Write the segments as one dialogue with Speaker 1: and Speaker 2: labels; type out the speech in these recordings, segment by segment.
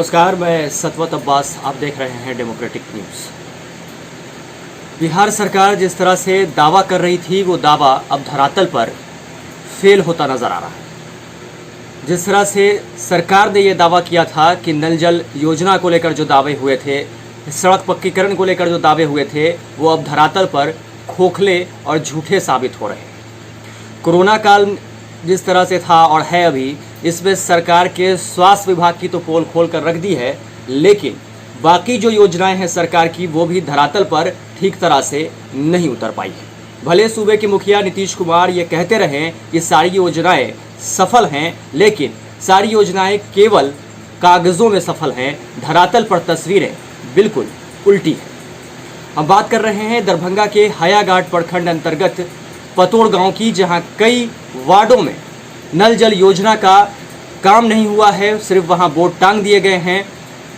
Speaker 1: नमस्कार, मैं सतवत अब्बास, आप देख रहे हैं डेमोक्रेटिक न्यूज़। बिहार सरकार जिस तरह से दावा कर रही थी वो दावा अब धरातल पर फेल होता नज़र आ रहा है। जिस तरह से सरकार ने ये दावा किया था कि नल जल योजना को लेकर जो दावे हुए थे, सड़क पक्कीकरण को लेकर जो दावे हुए थे, वो अब धरातल पर खोखले और झूठे साबित हो रहे हैं। कोरोना काल जिस तरह से था और है अभी, इसमें सरकार के स्वास्थ्य विभाग की तो पोल खोल कर रख दी है, लेकिन बाकी जो योजनाएं हैं सरकार की वो भी धरातल पर ठीक तरह से नहीं उतर पाई है। भले सूबे के मुखिया नीतीश कुमार ये कहते रहें कि सारी योजनाएं सफल हैं, लेकिन सारी योजनाएं केवल कागज़ों में सफल हैं, धरातल पर तस्वीरें बिल्कुल उल्टी हैं। हम बात कर रहे हैं दरभंगा के हायाघाट प्रखंड अंतर्गत पतोड़ गांव की, जहां कई वार्डों में नल जल योजना का काम नहीं हुआ है, सिर्फ वहां बोर्ड टांग दिए गए हैं।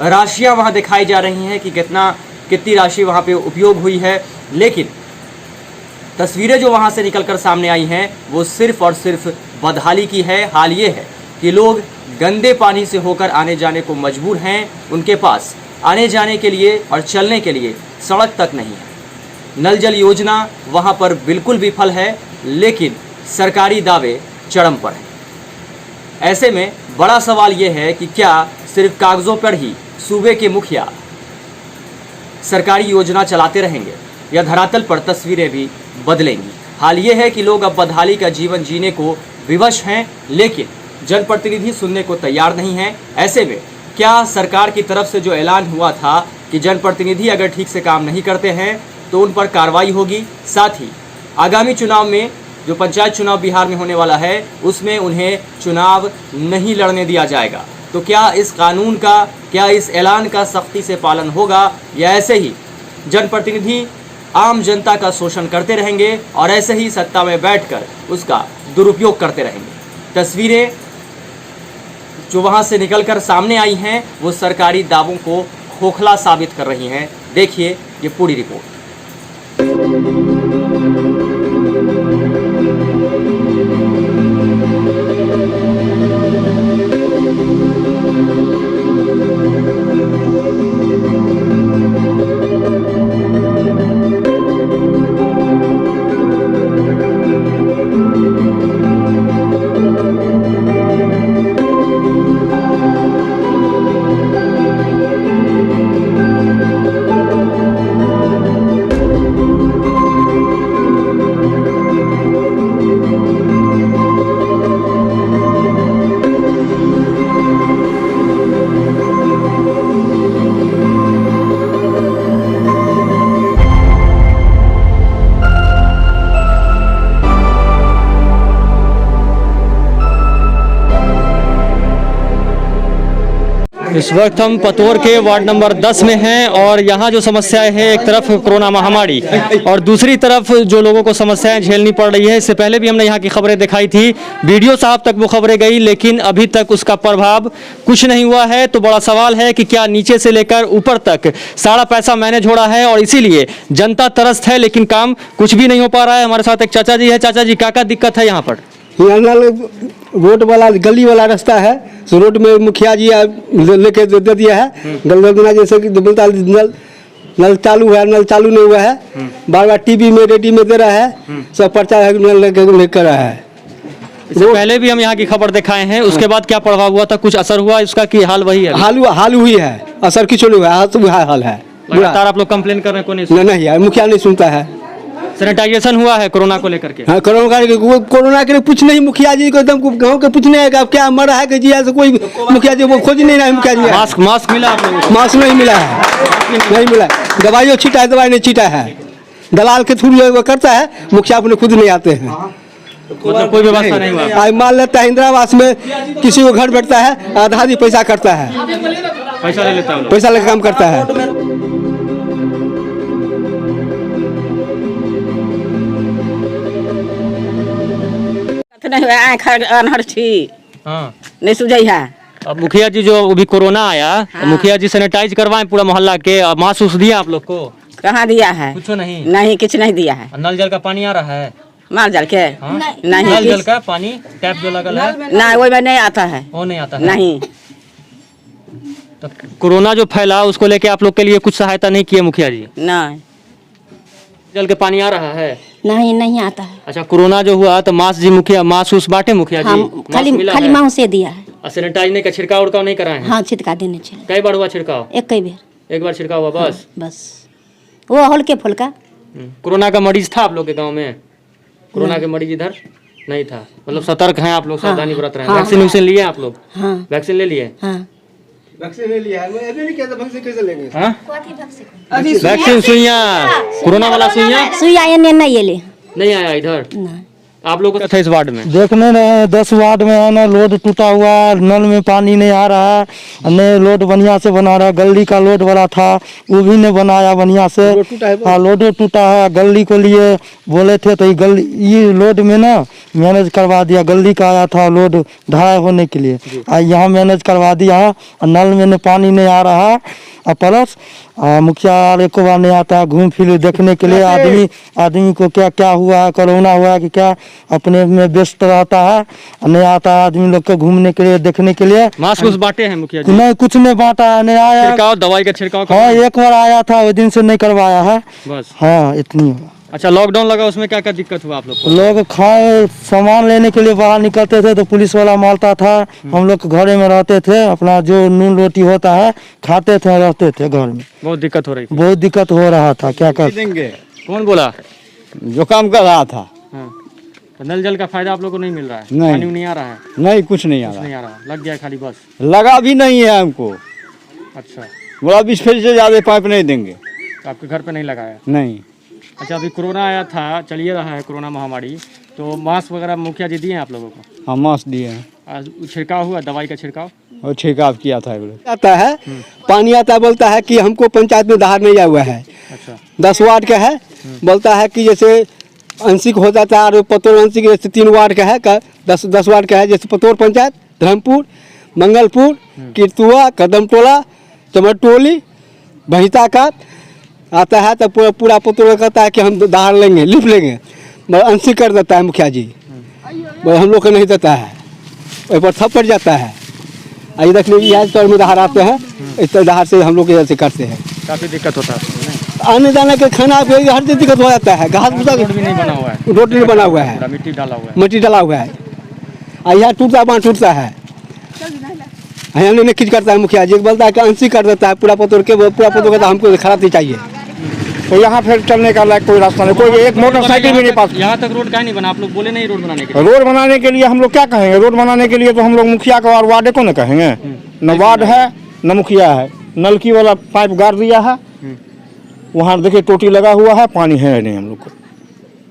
Speaker 1: राशियां वहां दिखाई जा रही हैं कि कितनी राशि वहां पे उपयोग हुई है, लेकिन तस्वीरें जो वहां से निकलकर सामने आई हैं वो सिर्फ और सिर्फ बदहाली की है। हाल ये है कि लोग गंदे पानी से होकर आने जाने को मजबूर हैं, उनके पास आने जाने के लिए और चलने के लिए सड़क तक नहीं है। नल जल योजना वहां पर बिल्कुल विफल है, लेकिन सरकारी दावे चरम पर हैं। ऐसे में बड़ा सवाल ये है कि क्या सिर्फ कागज़ों पर ही सूबे के मुखिया सरकारी योजना चलाते रहेंगे या धरातल पर तस्वीरें भी बदलेंगी। हाल ये है कि लोग अब बदहाली का जीवन जीने को विवश हैं, लेकिन जनप्रतिनिधि सुनने को तैयार नहीं हैं। ऐसे में क्या सरकार की तरफ से जो ऐलान हुआ था कि जनप्रतिनिधि अगर ठीक से काम नहीं करते हैं तो उन पर कार्रवाई होगी, साथ ही आगामी चुनाव में जो पंचायत चुनाव बिहार में होने वाला है उसमें उन्हें चुनाव नहीं लड़ने दिया जाएगा, तो क्या इस कानून का, क्या इस ऐलान का सख्ती से पालन होगा या ऐसे ही जनप्रतिनिधि आम जनता का शोषण करते रहेंगे और ऐसे ही सत्ता में बैठकर उसका दुरुपयोग करते रहेंगे। तस्वीरें जो वहां से निकलकर सामने आई हैं वो सरकारी दावों को खोखला साबित कर रही हैं। देखिए ये पूरी रिपोर्ट। इस वक्त हम पतोर के वार्ड नंबर 10 में हैं और यहाँ जो समस्याएं हैं, एक तरफ कोरोना महामारी और दूसरी तरफ जो लोगों को समस्याएं झेलनी पड़ रही है। इससे पहले भी हमने यहाँ की खबरें दिखाई थी, वीडियो साहब तक वो खबरें गई, लेकिन अभी तक उसका प्रभाव कुछ नहीं हुआ है। तो बड़ा सवाल है कि क्या नीचे से लेकर ऊपर तक सारा पैसा मैनेज हो रहा है और इसीलिए जनता त्रस्त है, लेकिन काम कुछ भी नहीं हो पा रहा है। हमारे साथ एक चाचा जी है। चाचा जी, क्या दिक्कत है यहाँ पर?
Speaker 2: रोड वाला गली वाला रास्ता है, तो रोड में मुखिया जी लेके दे दिया है। गलगना जैसे कि नल चालू है, नल चालू नहीं हुआ है, बार बार टीवी में रेडियो में दे रहा है, सब पर्चा है नल लेकर रहा है।
Speaker 1: इससे पहले भी हम यहाँ की खबर दिखाए हैं, उसके बाद क्या प्रभाव हुआ था? कुछ असर हुआ इसका कि हाल वही है?
Speaker 2: हाल हुई है, असर किसी नहीं हुआ, हाल है।
Speaker 1: लगातार आप लोग कंप्लेन कर रहे हैं,
Speaker 2: नहीं है, मुखिया नहीं सुनता है।
Speaker 1: सैनिटाइजेशन हुआ है कोरोना को लेकर के?
Speaker 2: हाँ, कोरोना के लिए कुछ नहीं, मुखिया जी को एकदम गाँव के पूछने है कि क्या मरा है कि जी, ऐसे कोई मुखिया जी वो खोज नहीं रहा है। मुखिया जी
Speaker 1: मास्क मिला आप लोगों को?
Speaker 2: मास्क नहीं मिला है, नहीं मिला। दवाइयों छीटा है, दवाई नहीं छीटा है, दलाल के थ्रू वो करता है, मुखिया अपने खुद नहीं आते हैं।
Speaker 1: मतलब कोई व्यवस्था नहीं हुआ?
Speaker 2: मान लेता है इंदिरा आवास में किसी को घर बैठता है, आधा आधी पैसा करता है,
Speaker 1: पैसा ले लेता है,
Speaker 2: पैसा लेकर काम करता है।
Speaker 3: नहीं अनहर छी, नहीं सुझाई है।
Speaker 1: अब मुखिया जी जो अभी कोरोना आया, हाँ। मुखिया जी सैनिटाइज करवाएं पूरा मोहल्ला के, मास्क उस दिया आप लोग को?
Speaker 3: कहाँ दिया है?
Speaker 1: कुछ नहीं,
Speaker 3: नहीं कुछ नहीं दिया है।
Speaker 1: नल जल का पानी आ रहा है?
Speaker 3: माल जल के?
Speaker 1: हाँ?
Speaker 3: नहीं,
Speaker 1: नल जल का पानी टैप जो लगा है
Speaker 3: नहीं, वो में नहीं आता है।
Speaker 1: वो नहीं आता है?
Speaker 3: नहीं।
Speaker 1: तो कोरोना जो फैला उसको लेके आप लोग के लिए कुछ सहायता नहीं किए मुखिया जी?
Speaker 3: नहीं
Speaker 1: जल के पानी आ रहा है?
Speaker 4: नहीं नहीं आता है।
Speaker 1: अच्छा, कोरोना जो हुआ तो मास्क जी मुखिया मास्क उस बांटे मुखिया जी?
Speaker 4: हाँ,
Speaker 1: मास्क
Speaker 4: खाली
Speaker 1: मिला
Speaker 4: खाली
Speaker 1: है?
Speaker 4: मांग से दिया है।
Speaker 1: और सैनिटाइजर का छिड़काव उड़काव नहीं कराए हैं?
Speaker 4: हाँ छिटका देने चाहिए।
Speaker 1: कई बार हुआ छिड़काव?
Speaker 4: एक कई बेर
Speaker 1: एक बार छिड़काव हुआ बस?
Speaker 4: बस वो हल्के फुल्का।
Speaker 1: कोरोना का मरीज था आप लोग के गांव में? कोरोना के मरीज इधर नहीं था, मतलब सतर्क हैं आप लोग, सावधानी बरत रहे हैं। वैक्सीन वैक्सीन लिए आप लोग?
Speaker 4: हाँ
Speaker 1: वैक्सीन ले लिए?
Speaker 4: हाँ
Speaker 2: वैक्सीन ले लिया है, मैं अभी नहीं कहता वैक्सीन कैसे लेंगे?
Speaker 1: हाँ? वैक्सीन सुइयां, कोरोना वाला सुइयां
Speaker 4: सुइया एने नहीं ये ले
Speaker 1: नहीं आया इधर?
Speaker 4: नहीं।
Speaker 1: आप लोग को था इस वार्ड में?
Speaker 5: देखने में 10 वार्ड में है ना, रोड टूटा हुआ है, नल में पानी नहीं आ रहा है, न रोड बढ़िया से बना रहा है। गली का रोड बड़ा था वो भी नहीं बनाया बढ़िया से।
Speaker 2: रोड टूटा है?
Speaker 5: हाँ रोड टूटा है। गली को लिए बोले थे तो ये रोड में ना मैनेज करवा दिया। गली का आया था रोड ढलाई होने के लिए, यहाँ मैनेज करवा दिया है। और नल में पानी नहीं आ रहा है। और प्लस मुखिया एक बार नहीं आता है घूम फिर देखने के लिए। आदमी को क्या क्या हुआ है, कोरोना हुआ है कि क्या, अपने में व्यस्त रहता है और नहीं आता है आदमी लोग को घूमने के लिए देखने के लिए।
Speaker 1: मास्क उस बांटे हैं मुखिया जी?
Speaker 5: नहीं कुछ नहीं बांटा है, नहीं आया।
Speaker 1: छिड़काव दवाई का छिड़काव
Speaker 5: हाँ एक बार आया था, उस दिन से नहीं करवाया है
Speaker 1: बस?
Speaker 5: हाँ इतनी हुआ।
Speaker 1: अच्छा, लॉकडाउन लगा उसमें क्या क्या दिक्कत हुआ आप लोग को?
Speaker 5: लोग खाए सामान लेने के लिए बाहर निकलते थे तो पुलिस वाला मारता था। हम लोग घरे में रहते थे, अपना जो नून रोटी होता है खाते थे, रहते थे घर में।
Speaker 1: बहुत दिक्कत हो रही थी?
Speaker 5: बहुत दिक्कत हो रहा था, क्या कर
Speaker 2: देंगे?
Speaker 1: कौन बोला?
Speaker 2: जो काम कर रहा था।
Speaker 1: हाँ। तो नल जल का फायदा आप लोग को नहीं मिल रहा है?
Speaker 2: नहीं।
Speaker 1: पानी नहीं आ रहा है?
Speaker 2: नहीं कुछ नहीं आ
Speaker 1: कुछ नहीं आ रहा, लग गया खाली बस?
Speaker 2: लगा भी नहीं है हमको।
Speaker 1: अच्छा,
Speaker 2: बोला 20 फीट से ज्यादा पाइप नहीं देंगे।
Speaker 1: तो आपके घर पे नहीं लगाया?
Speaker 2: नहीं।
Speaker 1: अच्छा, अभी कोरोना आया था, चलिए रहा है कोरोना महामारी, तो मास्क वगैरह मुखिया जी दिए हैं आप लोगों को?
Speaker 2: हाँ मास्क दिए हैं
Speaker 1: आज छिड़काव हुआ दवाई का छिड़काव?
Speaker 2: और छिड़काव किया था।
Speaker 6: आता है पानी आता है, बोलता है कि हमको पंचायत में धार नहीं आया हुआ है।
Speaker 1: अच्छा,
Speaker 6: 10 वार्ड का है, बोलता है कि जैसे अंशिक हो जाता है और पतोर अंशिक जैसे 3 वार्ड का है, 10 वार्ड का है, जैसे पतोर पंचायत, धर्मपुर, मंगलपुर, कीर्तुआ, कदमटोला, चमरटोली, भहिता का आता है। तो पूरा पतोर कहता है कि हम धार लेंगे, लिप लेंगे, मगर अंशिक कर देता है मुखिया जी, हम लोग को नहीं देता है, वही पर थप्पड़ जाता है। आई देख लीजिए यहाँ तौर में धार आते हैं, इस तरह धार से हम लोग ऐसे करते हैं।
Speaker 1: काफ़ी दिक्कत होता है?
Speaker 6: आने जाने के खाना पे हर चीज दिक्कत हो जाता है। घास भूसा
Speaker 1: रोड भी नहीं बना हुआ है?
Speaker 6: रोड नहीं बना हुआ है,
Speaker 1: पूरा मिट्टी डाला हुआ है?
Speaker 6: मिट्टी डाला हुआ है। और यहाँ टूटता बांध टूटता है, यहाँ नहीं किच करता है मुखिया जी, बोलता है कि अंशी कर देता है पूरा पतोर के, पूरा पतोर कहता है हमको खराब चाहिए।
Speaker 5: तो यहाँ फिर चलने का लायक कोई रास्ता नहीं, कोई एक मोटरसाइकिल भी नहीं पास।
Speaker 1: यहाँ तक रोड काहे नहीं बना? आप लोग बोले नहीं रोड बनाने के लिए?
Speaker 5: रोड बनाने के लिए हम लोग क्या कहेंगे? रोड बनाने के लिए तो हम लोग मुखिया को और वार्ड को न कहेंगे। न वार्ड है न मुखिया है। नलकी वाला पाइप गाड़ दिया है, वहाँ देखिए टोटी लगा हुआ है, पानी है नहीं हम लोग को।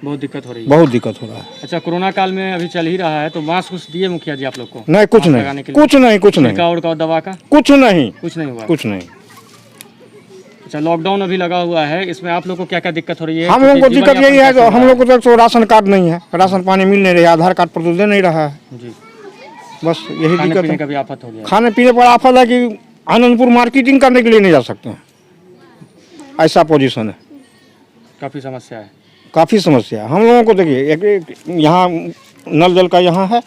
Speaker 1: बहुत दिक्कत हो रही है?
Speaker 5: बहुत दिक्कत हो रहा है।
Speaker 1: अच्छा, कोरोना काल में अभी चल ही रहा है, तो मास्क कुछ दिए मुखिया जी आप लोग को?
Speaker 5: नहीं कुछ
Speaker 1: मास्क
Speaker 5: नहीं,
Speaker 1: लगाने के लिए?
Speaker 5: कुछ नहीं, कुछ नहीं,
Speaker 1: छिड़काव उड़काव दवा का
Speaker 5: कुछ नहीं,
Speaker 1: कुछ नहीं हुआ?
Speaker 5: कुछ नहीं।
Speaker 1: अच्छा, लॉकडाउन अभी लगा हुआ है, इसमें आप लोग को क्या क्या दिक्कत हो रही है?
Speaker 5: हम लोगों को
Speaker 1: क्योंकि
Speaker 5: दिक्कत
Speaker 1: जीवन
Speaker 5: यही है,
Speaker 1: यापन
Speaker 5: तो
Speaker 1: कैसे
Speaker 5: हम
Speaker 1: हो
Speaker 5: लोग को तो राशन कार्ड नहीं है, राशन पानी मिल नहीं रहा है, आधार कार्ड पर तो दे नहीं रहा है।
Speaker 1: रहा है? जी,
Speaker 5: बस यही
Speaker 1: खाने
Speaker 5: दिक्कत
Speaker 1: पीने
Speaker 5: है।
Speaker 1: का भी आफत हो गया?
Speaker 5: खाने पीने पर आफत है कि आनंदपुर मार्केटिंग करने के लिए नहीं जा सकते हैं, ऐसा पोजीशन है।
Speaker 1: काफ़ी समस्या है?
Speaker 5: काफ़ी समस्या है हम लोगों को। देखिए एक यहाँ नल जल का यहाँ है,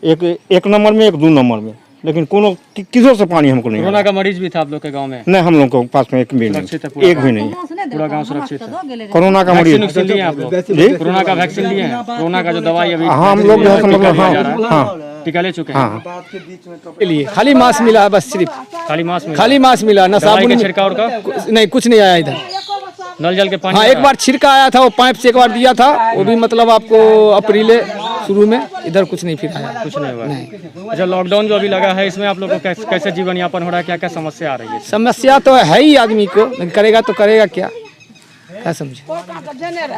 Speaker 5: एक नंबर में, एक 2 नंबर में, लेकिन कोनो किधर से पानी हमको नहीं।
Speaker 1: कोरोना का मरीज भी था आप लोग के गांव में?
Speaker 5: नहीं, हम लोग को पास में एक भी
Speaker 1: सुरक्षित है
Speaker 5: नहीं,
Speaker 1: पूरा
Speaker 5: एक भी नहीं।
Speaker 1: पूरा गांव सुरक्षित है?
Speaker 5: कोरोना का
Speaker 1: वैक्सीन
Speaker 5: मरीज
Speaker 1: लिए आप लोग?
Speaker 5: जी
Speaker 1: कोरोना का वैक्सीन लिए हैं? कोरोना का जो दवाई अभी
Speaker 5: हाँ हम लोग जो है
Speaker 1: टीका
Speaker 5: हाँ
Speaker 1: लिया जा रहा है,
Speaker 5: हाँ
Speaker 1: टीका ले चुके हैं?
Speaker 5: हाँ।
Speaker 2: के लिए खाली मास्क मिला है बस, सिर्फ
Speaker 1: खाली मास्क में?
Speaker 2: खाली मास्क मिला, ना
Speaker 1: दवाई
Speaker 2: साबुन
Speaker 1: का छिड़काव का
Speaker 2: नहीं, कुछ नहीं आया इधर।
Speaker 1: नल जल के पानी?
Speaker 2: हाँ एक बार छिड़का आया था, वो पाइप से एक बार दिया था, वो भी मतलब आपको अप्रैल शुरू में, इधर कुछ नहीं फिर आया।
Speaker 1: कुछ नहीं हुआ? अच्छा, लॉकडाउन जो अभी लगा है, इसमें आप लोग को कैसे जीवन यापन हो रहा है? क्या क्या समस्या आ रही है?
Speaker 2: समस्या तो है ही आदमी को, लेकिन करेगा तो करेगा क्या समझे।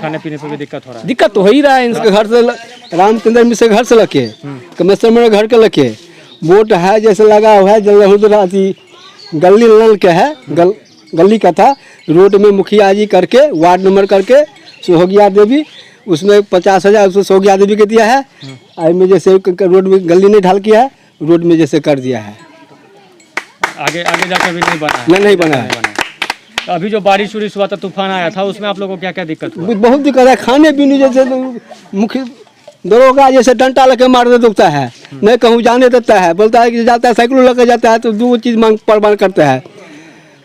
Speaker 1: खाने पीने पे भी दिक्कत हो रहा है?
Speaker 6: दिक्कत तो हो ही रहा है। इनके घर से रामचंद्र मिश्र घर से लगे, कमेश्वर मेरे घर के लगे, वोट है जैसे लगा हुआ है, जल्दी गली नल के है, गली का था, रोड में मुखिया जी करके वार्ड नंबर करके सोहगिया देवी, उसमें 50,000 उसको सोहगिया देवी के दिया है। आई में जैसे रोड में गली नहीं ढाल किया है, रोड में जैसे कर दिया है,
Speaker 1: आगे जाके भी नहीं बना है?
Speaker 6: नहीं बना है।
Speaker 1: तो अभी जो बारिश उरिश हुआ था, तूफान आया था, उसमें आप लोगों को क्या क्या दिक्कत हुआ?
Speaker 6: बहुत दिक्कत है, खाने पीने जैसे मुख्य दरोगा जैसे डंटा लेके मार दे दुखता है, नहीं कहूँ जाने देता है, बोलता है कि जाता है साइकिल लेके जाता है तो दो चीज़ मांग प्रमाण करता है,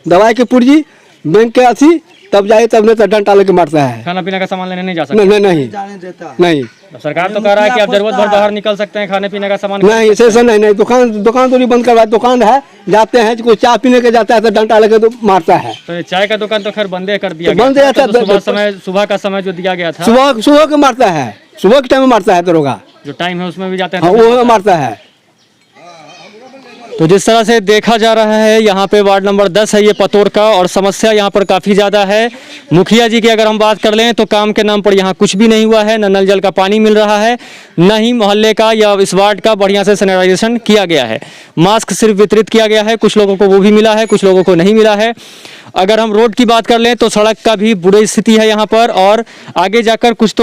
Speaker 6: दवाई की पुर्जी, बैंक के अथी, तब जाए तब नहीं तो डंटा लेके मारता है।
Speaker 1: खाना पीने का सामान लेने नहीं जा सकते?
Speaker 6: नहीं नहीं नहीं
Speaker 1: तो सरकार तो कह रहा है कि आप जरूरत भर बाहर निकल सकते हैं, खाने पीने का सामान
Speaker 6: नहीं, ऐसा नहीं, दुकान तो नहीं बंद करवा, दुकान है, जाते हैं कोई चाय पीने के जाता है तो डंटा लेके तो मारता है।
Speaker 1: तो चाय का दुकान तो खैर बंदे कर दिया
Speaker 6: तो बंद
Speaker 1: गया
Speaker 6: है,
Speaker 1: तो सुबह का समय जो दिया गया था,
Speaker 6: सुबह के मारता है, सुबह के टाइम में मारता है दरोगा,
Speaker 1: जो टाइम है उसमें भी जाते
Speaker 6: हाँ
Speaker 1: हैं
Speaker 6: वो मारता है।
Speaker 1: तो जिस तरह से देखा जा रहा है यहाँ पे वार्ड नंबर 10 है ये पतोर का, और समस्या यहाँ पर काफ़ी ज़्यादा है। मुखिया जी की अगर हम बात कर लें तो काम के नाम पर यहाँ कुछ भी नहीं हुआ है, न नल जल का पानी मिल रहा है, न ही मोहल्ले का या इस वार्ड का बढ़िया से सैनिटाइजेशन किया गया है। मास्क सिर्फ वितरित किया गया है, कुछ लोगों को वो भी मिला है, कुछ लोगों को नहीं मिला है। अगर हम रोड की बात कर लें तो सड़क का भी बुरी स्थिति है यहाँ पर, और आगे जाकर कुछ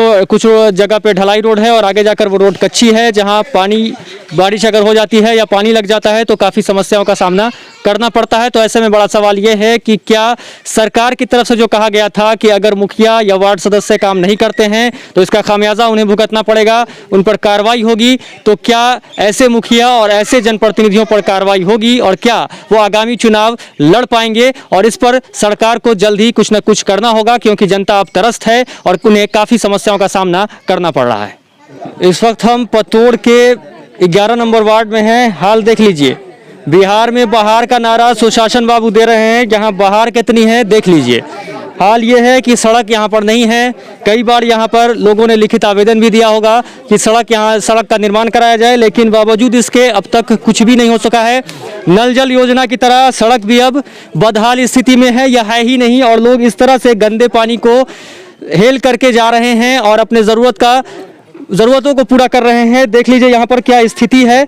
Speaker 1: जगह पे ढलाई रोड है और आगे जाकर वो रोड कच्ची है, जहाँ पानी बारिश अगर हो जाती है या पानी लग जाता है तो काफ़ी समस्याओं का सामना करना पड़ता है। तो ऐसे में बड़ा सवाल ये है कि क्या सरकार की तरफ से जो कहा गया था कि अगर मुखिया या वार्ड सदस्य काम नहीं करते हैं तो इसका खामियाजा उन्हें भुगतना पड़ेगा, उन पर कार्रवाई होगी, तो क्या ऐसे मुखिया और ऐसे जनप्रतिनिधियों पर कार्रवाई होगी और क्या वो आगामी चुनाव लड़ पाएंगे? और इस पर सरकार को जल्द ही कुछ न कुछ करना होगा, क्योंकि जनता अब त्रस्त है और उन्हें काफ़ी समस्याओं का सामना करना पड़ रहा है। इस वक्त हम पतोर के 11 नंबर वार्ड में हैं। हाल देख लीजिए, बिहार में बाहर का नारा सुशासन बाबू दे रहे हैं, जहां बाहर कितनी है देख लीजिए। हाल ये है कि सड़क यहां पर नहीं है। कई बार यहां पर लोगों ने लिखित आवेदन भी दिया होगा कि सड़क का निर्माण कराया जाए, लेकिन बावजूद इसके अब तक कुछ भी नहीं हो सका है। नल जल योजना की तरह सड़क भी अब बदहाल स्थिति में है या है ही नहीं, और लोग इस तरह से गंदे पानी को हेल करके जा रहे हैं और अपने ज़रूरतों को पूरा कर रहे हैं। देख लीजिए यहाँ पर क्या स्थिति है,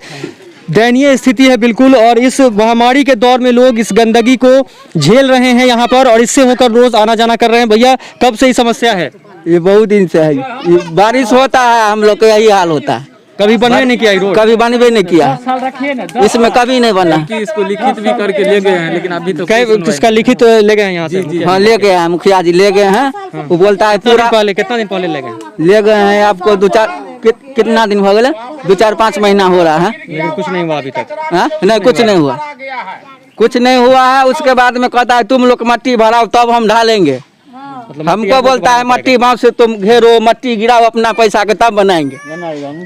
Speaker 1: दयनीय स्थिति है बिल्कुल। और इस महामारी के दौर में लोग इस गंदगी को झेल रहे हैं यहाँ पर, और इससे होकर रोज आना जाना कर रहे हैं। भैया कब से ही समस्या है?
Speaker 7: ये बहुत दिन से है, ये बारिश होता है हम लोग का यही हाल होता है।
Speaker 1: कभी बनवे नहीं किया रोड?
Speaker 7: कभी बनवे नहीं किया, इसमें कभी नहीं बना।
Speaker 8: इसको लिखित भी करके ले गए हैं, लेकिन अभी तो
Speaker 1: इसका लिखित ले गए हैं यहाँ से?
Speaker 7: हाँ ले गए हैं, मुखिया जी ले गए हैं। वो बोलता है पूरा
Speaker 1: कितना दिन पहले ले गए?
Speaker 7: ले गए हैं आपको कितना दिन हो गए? 2-4-5 महीना हो रहा है,
Speaker 1: लेकिन कुछ नहीं हुआ अभी तक।
Speaker 7: हाँ नहीं कुछ नहीं हुआ, कुछ नहीं हुआ है। उसके बाद में कहता है तुम लोग मट्टी भराओ तब हम ढालेंगे। हमको बोलता है मट्टी भाव से तुम घेरो, मट्टी गिराओ अपना पैसा के तब बनाएंगे,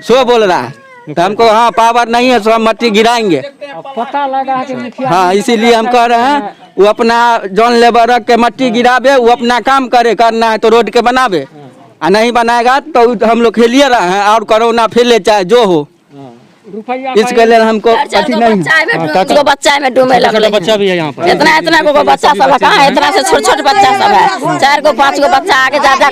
Speaker 7: सो बोल रहा है। तो हमको हाँ पावर नहीं है, सो हम मट्टी गिराएंगे।
Speaker 3: पता लगा है कि
Speaker 7: हाँ इसीलिए हम कह रहे हैं वो अपना जॉन लेबर रख के मट्टी गिरावे, वो अपना काम करे, करना है तो रोड के बनावे, और नहीं बनाएगा तो हम लोग खेलिए रहे हैं और कोरोना फैले चाहे जो हो। इसके लिए हमको अथी नहीं
Speaker 3: बच्चा में डूबे लगे।
Speaker 1: बच्चा भी है यहाँ पर?
Speaker 3: इतना को बच्चा सब है, कहाँ इतना से छोटे बच्चा सब है, 4-5 बच्चा आगे जा कर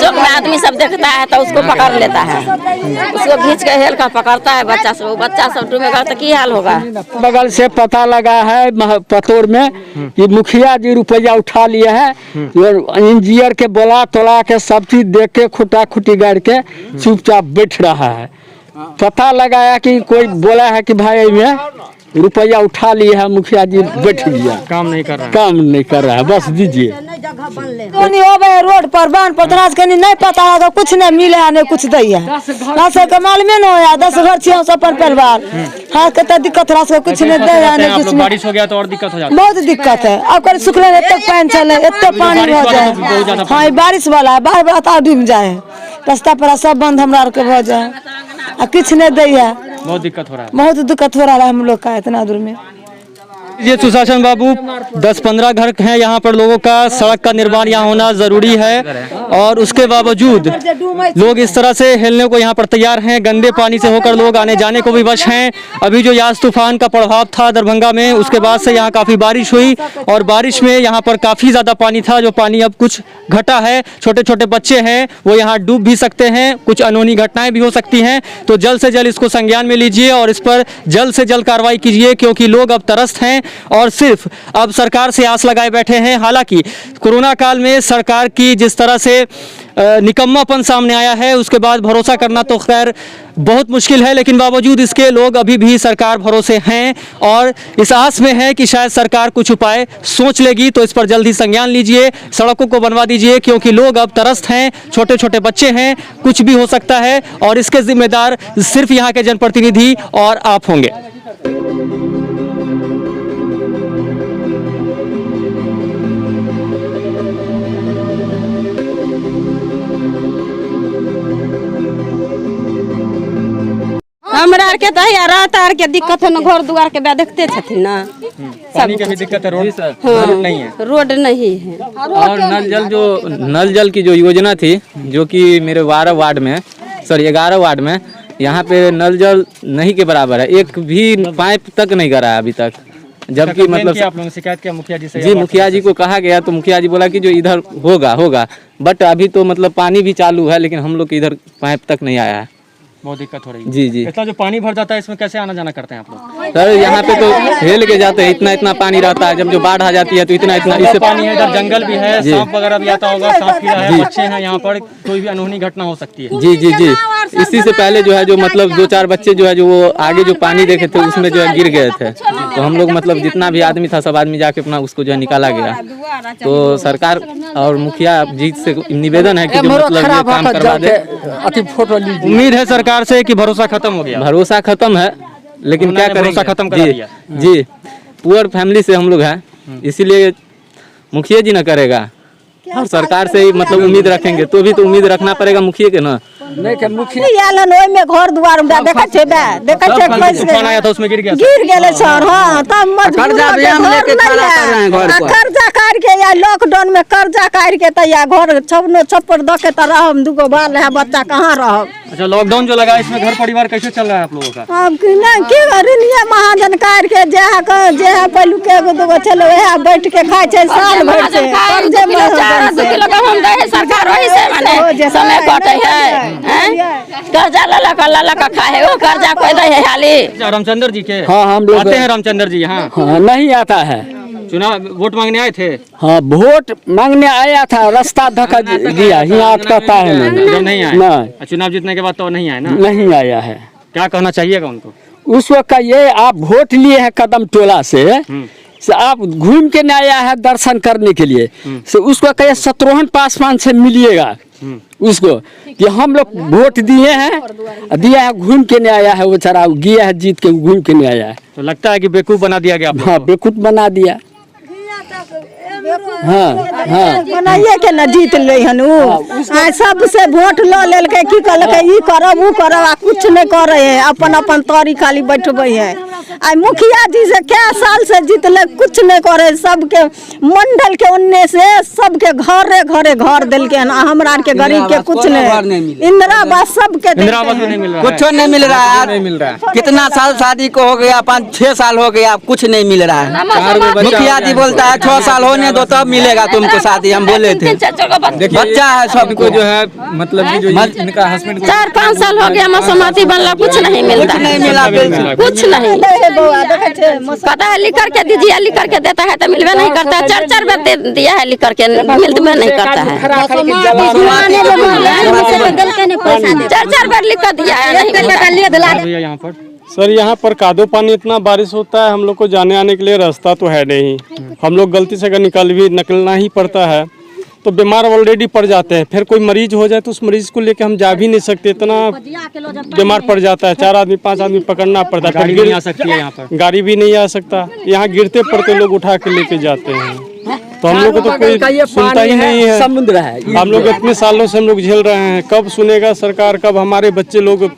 Speaker 3: चौक में आदमी सब देखता है तो उसको पकड़ लेता है, उसको खींच के हेल कर पकड़ता है बच्चा सब। बच्चा सब डूबेगा तो की हाल होगा?
Speaker 9: बगल से पता लगा है पतोर में कि मुखिया जी रुपया उठा लिए हैं, इंजीनियर के बोला तोला के सब चीज देख के खुटा खुटी गाड़ के चुपचाप बैठ रहा है। पता लगाया कि कोई बोला है कि भाई में रुपया उठा लिए है, मुखिया जी बैठ गया,
Speaker 1: काम नहीं कर रहा है।
Speaker 9: काम नहीं कर रहा है, बस दीजिए।
Speaker 10: रोड पर बांध पतराज के नहीं पता लगा, कुछ नहीं मिले है नहीं कुछ दी है, 10 के माल में नहीं 10 घर छे अपन परिवार। हाँ कितना दिक्कत रहा, कुछ नहीं दे है कुछ।
Speaker 1: बारिश हो गया तो और दिक्कत हो जाती है,
Speaker 10: बहुत दिक्कत है। अब कर सुखले इतने पानी चले, इतने पानी हो जाए। हाँ बारिश वाला है, बार बार डूब जाए, रास्ता पर सब बंद हमरा के हो जाए, कुछ नहीं दी है।
Speaker 1: बहुत दिक्कत हो रहा है,
Speaker 10: बहुत दिक्कत हो रहा है हम लोग का इतना दूर में।
Speaker 1: ये सुशासन बाबू 10-15 घर हैं यहाँ पर लोगों का, सड़क का निर्माण यहाँ होना जरूरी है, और उसके बावजूद लोग इस तरह से हिलने को यहाँ पर तैयार हैं। गंदे पानी से होकर लोग आने जाने को भी वश हैं। अभी जो यास तूफान का प्रभाव था दरभंगा में, उसके बाद से यहाँ काफ़ी बारिश हुई, और बारिश में यहाँ पर काफ़ी ज़्यादा पानी था, जो पानी अब कुछ घटा है। छोटे छोटे बच्चे हैं वो यहाँ डूब भी सकते हैं, कुछ अनहोनी घटनाएं भी हो सकती हैं। तो जल्द से जल्द इसको संज्ञान में लीजिए और इस पर जल्द से जल्द कार्रवाई कीजिए, क्योंकि लोग अब त्रस्त हैं और सिर्फ अब सरकार से आस लगाए बैठे हैं। हालांकि कोरोना काल में सरकार की जिस तरह से निकम्मापन सामने आया है। उसके बाद भरोसा करना तो खैर बहुत मुश्किल है, लेकिन बावजूद इसके लोग अभी भी सरकार भरोसे हैं और इस आस में है कि शायद सरकार कुछ उपाय सोच लेगी। तो इस पर जल्दी संज्ञान लीजिए, सड़कों को बनवा दीजिए, क्योंकि लोग अब त्रस्त हैं, छोटे छोटे बच्चे हैं, कुछ भी हो सकता है और इसके जिम्मेदार सिर्फ यहाँ के जनप्रतिनिधि और आप होंगे।
Speaker 3: हमरा आर के तो रात आर के दिक्कत है ना, घर दुआर के बे देखते छथिन ना,
Speaker 1: पानी की भी दिक्कत है, रोड नहीं है,
Speaker 3: रोड नहीं है।
Speaker 8: और नल जल की जो योजना थी, जो कि मेरे 12 वार्ड में, सॉरी 11 वार्ड में, यहाँ पे नल जल नहीं के बराबर है, एक भी पाइप तक नहीं करा है अभी तक। जबकि मतलब
Speaker 1: आप लोगों ने शिकायत किया मुखिया जी से?
Speaker 8: जी, मुखिया जी को कहा गया तो मुखिया जी बोला कि जो इधर होगा, बट अभी तो मतलब पानी भी चालू है, लेकिन हम लोग के इधर पाइप तक नहीं आया है।
Speaker 1: बहुत दिक्कत हो रही है।
Speaker 8: जी।
Speaker 1: इतना जो पानी भर जाता है, इसमें कैसे आना जाना करते हैं आप लोग?
Speaker 8: सर यहाँ पे तो हेल के जाते हैं, इतना पानी रहता है, जब जो बाढ़ आ जाती है तो इतना इससे
Speaker 1: पानी है, इधर जंगल भी है, सांप वगैरह भी आता होगा, सांप कीड़ा है, बच्चे हैं यहाँ पर, कोई भी अनहोनी घटना हो सकती है।
Speaker 8: जी। इसी से पहले जो है जो मतलब 2-4 बच्चे जो है जो वो आगे जो पानी देखे थे उसमें जो है गिर गए थे, तो हम लोग मतलब जितना भी आदमी था सब आदमी जाके अपना उसको जो है निकाला गया। तो सरकार और मुखिया जी से निवेदन है कि जो मतलब ये काम करवा दे।
Speaker 1: उम्मीद है सरकार से कि भरोसा खत्म हो गया।
Speaker 8: भरोसा खत्म है, लेकिन क्या करेंगे?
Speaker 1: भरोसा खत्म करा दिया।
Speaker 8: जी, पुअर फैमिली से हम लोग हैं, इसीलिए मुखिया जी न करेगा और सरकार से ही मतलब उम्मीद रखेंगे, तो भी तो उम्मीद रखना पड़ेगा मुखिया के ना।
Speaker 10: नहीं के मुखिया आलन ओय में घर दुआर में देखे छे
Speaker 1: तूफान आया था, उसमें गिर
Speaker 10: गेले सर। हां, तब मजबूर लेके खड़ा कर रहे हैं घर पर, कर्जा काट के या लॉकडाउन में कर्जा काट के त या घर छपनो छप्पर द के त रहम, दुगो बाल है, बच्चा कहां रहब।
Speaker 1: अच्छा, लॉकडाउन जो लगा इसमें घर परिवार कैसे चल रहा है आप लोगों का?
Speaker 10: अब की करिए महाजन काट के जे है पहलू के दुगो चलो है बैठ के खाए छे साल भर से कर्जे में
Speaker 3: 2 किलो गहूम दे है सरकार, वही से माने समय कटे है। कर्जा लला का खाए, वो कर्जा कोई दे है हाली।
Speaker 1: रामचंद्र जी के?
Speaker 9: हाँ, हम लोग
Speaker 1: आते हैं रामचंद्र जी यहाँ?
Speaker 9: हाँ, नहीं आता है।
Speaker 1: चुनाव वोट मांगने आए थे?
Speaker 9: हाँ, वोट मांगने आया था, रास्ता धक्का दिया, यहाँ अटकता है
Speaker 1: नहीं आया।
Speaker 9: नहीं,
Speaker 1: चुनाव जीतने के बाद तो नहीं आया ना?
Speaker 9: नहीं आया है।
Speaker 1: क्या कहना चाहिएगा उनको?
Speaker 9: उस वक्त ये आप वोट लिए हैं कदम टोला से आप घूम के नहीं आया है दर्शन करने के लिए, से उसको कहे शत्रुघ्न पासवान से मिलिएगा उसको कि हम लोग वोट दिए हैं, दिया है, घूम के नहीं आया है, वो बेचारा गया है, जीत के घूम के नहीं आया है।
Speaker 1: तो लगता है कि बेवकूफ बना दिया गया?
Speaker 9: हाँ, बेवकूफ बना दिया। हाँ,
Speaker 10: बनाइए के न जीत ले हन आ सबसे वोट लो लेल के की कहलके ई करब ऊ करब आ कुछ नहीं करे है, अपन तौरी खाली बैठबे है। आ मुखिया जी से क्या साल से जीतले, कुछ नहीं करे, सबके मंडल के उन्ने से सबके घरे घरे घर दिल के हमरा आर के गरीब के कुछ नहीं, इंदिरा आवास सबके
Speaker 7: कुछ नहीं मिल रहा है। कितना साल शादी को हो गया, 5-6 साल हो गया, कुछ नहीं मिल रहा है। मुखिया जी बोलता है 6 साल होने दो तब मिलेगा तुमको शादी, हम बोले थे। बच्चा है सबको जो है मतलब जो इनका हस्बैंड
Speaker 3: 4-5 साल हो गया मसमाती बनला, कुछ नहीं मिलता,
Speaker 7: नहीं मिला,
Speaker 3: कुछ नहीं। पता है लिख करके दीजिए, लिख करके देता है तो मिलवे नहीं करता है, 4-4 बार दे दिया है लिख करके, मिलवे नहीं करता है। 4-4 बार लिख कर दिया है, नहीं
Speaker 1: यहाँ पर।
Speaker 11: सर यहाँ पर कादो पानी, इतना बारिश होता है, हम लोग को जाने आने के लिए रास्ता तो है नहीं, हम लोग गलती से अगर निकलना ही पड़ता है तो बीमार ऑलरेडी पड़ जाते हैं, फिर कोई मरीज हो जाए तो उस मरीज को लेके हम जा भी नहीं सकते, इतना बीमार पड़ जाता है, 4 आदमी 5 आदमी पकड़ना पड़ता है,
Speaker 1: गाड़ी नहीं आ सकती है यहाँ पर,
Speaker 11: गाड़ी भी नहीं आ सकता, यहाँ गिरते पड़ते लोग उठा के लेके जाते हैं, तो हम लोग को तो कोई सुनता ही नहीं है,
Speaker 9: समुद्र है,
Speaker 11: हम लोग इतने सालों से हम लोग झेल रहे हैं, कब सुनेगा सरकार, कब हमारे बच्चे लोग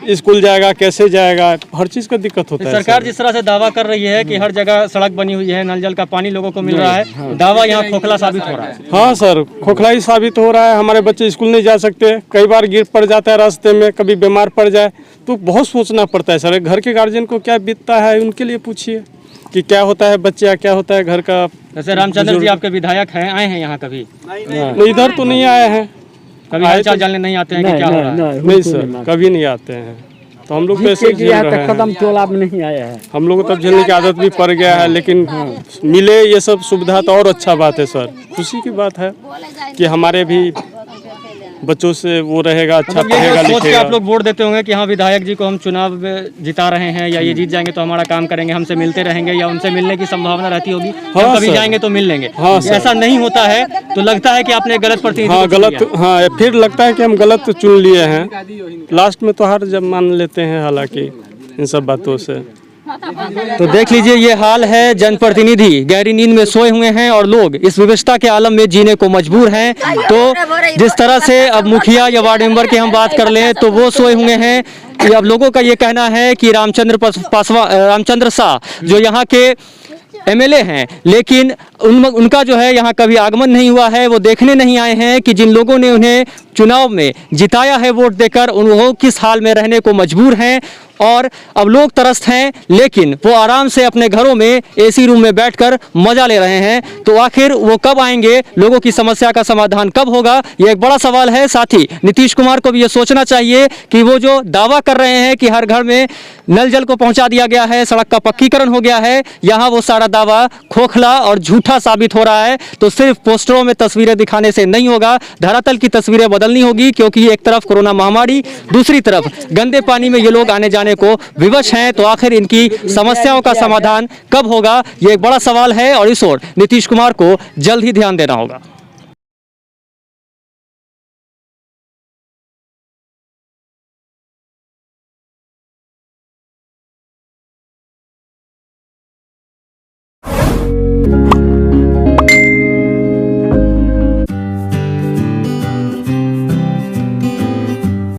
Speaker 11: स्कूल जाएगा, कैसे जाएगा, हर चीज का दिक्कत होता है।
Speaker 1: सरकार जिस तरह से दावा कर रही है कि हर जगह सड़क बनी हुई है, नल जल का पानी लोगों को मिल रहा है, दावा यहाँ खोखला साबित हो रहा है।
Speaker 11: हाँ सर, खोखला ही साबित हो रहा है, हमारे बच्चे स्कूल नहीं जा सकते, कई बार गिर पड़ जाता है रास्ते में, कभी बीमार पड़ जाए तो बहुत सोचना पड़ता है सर। घर के गार्जियन को क्या बीतता है उनके लिए पूछिए कि क्या होता है बच्चे, क्या होता है घर का।
Speaker 1: जैसे रामचंद्र जी आपके विधायक हैं, आए हैं यहाँ कभी?
Speaker 11: इधर तो नहीं आए हैं,
Speaker 1: कभी हालचाल जानने नहीं आते हैं कि क्या हो रहा है?
Speaker 11: नहीं सर, कभी नहीं आते हैं, तो हम लोग तो ऐसे
Speaker 9: कदम टोला में नहीं आया है,
Speaker 11: हम लोग को तब झेलने की आदत भी पड़ गया है, लेकिन मिले ये सब सुविधा तो और अच्छा बात है सर, खुशी की बात है कि हमारे भी बच्चों से वो रहेगा, अच्छा
Speaker 1: मतलब ये
Speaker 11: पढ़ेगा
Speaker 1: सोच के
Speaker 11: लिखेगा।
Speaker 1: आप लोग वोट देते होंगे कि हाँ विधायक जी को हम चुनाव जिता रहे हैं, या ये जीत जाएंगे तो हमारा काम करेंगे, हमसे मिलते रहेंगे, या उनसे मिलने की संभावना रहती होगी, हम कभी
Speaker 11: सर।
Speaker 1: जाएंगे तो मिल लेंगे।
Speaker 11: हाँ सर।
Speaker 1: ऐसा नहीं होता है तो लगता है कि आपने गलत प्रतिनिधि
Speaker 11: हाँ
Speaker 1: को चुन
Speaker 11: गलत,
Speaker 1: लिया।
Speaker 11: हाँ फिर लगता है कि हम गलत चुन लिए हैं। लास्ट में तो हार जब मान लेते हैं, हालांकि इन सब बातों से।
Speaker 1: तो देख लीजिए ये हाल है, जनप्रतिनिधि गहरी नींद में सोए हुए हैं और लोग इस विवशता के आलम में जीने को मजबूर हैं। तो जिस तरह से अब मुखिया या वार्ड मेंबर की हम बात कर लें तो वो सोए हुए हैं। अब लोगों का ये कहना है कि रामचंद्र शाह जो यहाँ के एमएलए हैं, लेकिन उनका जो है यहाँ कभी आगमन नहीं हुआ है। वो देखने नहीं आए हैं कि जिन लोगों ने उन्हें चुनाव में जिताया है वोट देकर, वो किस हाल में रहने को मजबूर हैं। और अब लोग त्रस्त हैं, लेकिन वो आराम से अपने घरों में एसी रूम में बैठकर मजा ले रहे हैं। तो आखिर वो कब आएंगे, लोगों की समस्या का समाधान कब होगा, ये एक बड़ा सवाल है। साथ ही नीतीश कुमार को भी ये सोचना चाहिए कि वो जो दावा कर रहे हैं कि हर घर में नल जल को पहुंचा दिया गया है, सड़क का पक्कीकरण हो गया है, यहाँ वो सारा दावा खोखला और झूठा साबित हो रहा है। तो सिर्फ पोस्टरों में तस्वीरें दिखाने से नहीं होगा, धरातल की तस्वीरें बदलनी होगी, क्योंकि एक तरफ कोरोना महामारी, दूसरी तरफ गंदे पानी में ये लोग आने जाने को विवश हैं। तो आखिर इनकी समस्याओं का समाधान कब होगा, ये एक बड़ा सवाल है और इस ओर नीतीश कुमार को जल्द ही ध्यान देना होगा।